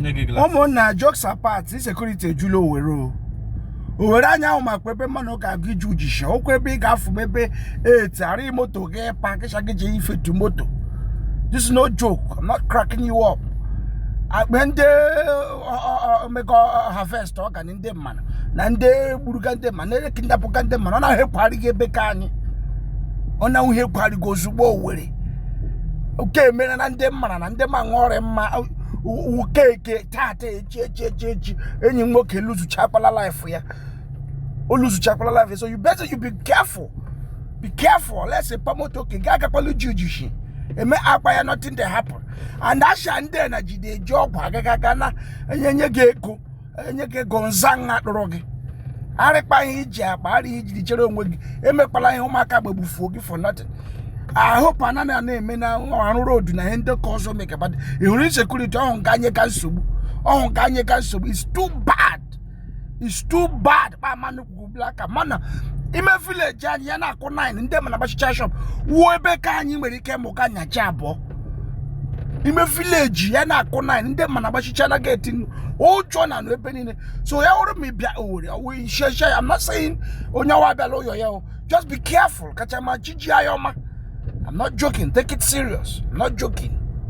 na jokes apart, insecurity julo wero. Owerri anya o makwepe mano ka giju jisha. Okwebe gafu mebe tari moto ge park shage ife to moto. This is no joke. I'm not cracking you up. When they make harvest talk and in them man. Nande burugande man, ne kinda pokande man. Ona he party ge bekani. Ona he party go zubo Owerri. Okay, men and them man and them ngore ma ukeke tate che any more can lose chapala life ya. Or lose chapala life. So you better you be careful. Be careful. Let's say pamoto ke gaga palu jujushi. It may acquire nothing to happen. And that shande na jide job hagagana and yenye geko and ye get gonzang at rogi. I require hijab, I read the children with a mepala homaka bufugi for nothing. I hope another name on road na hende cause make but insecurity on Ganye Gansubu. On Ganye Gansubu is too bad. It's too bad. Man black man. In my village, Yana Konine, in them and a shop. Webe can you make a mokanya jabo? In my village, Yana Konine, in them and a bashana getting old John and weapon. So I order me be we share. I'm not saying on your below. Just be careful. Catch my Gigi Ayoma. I'm not joking. Take it serious. I'm not joking.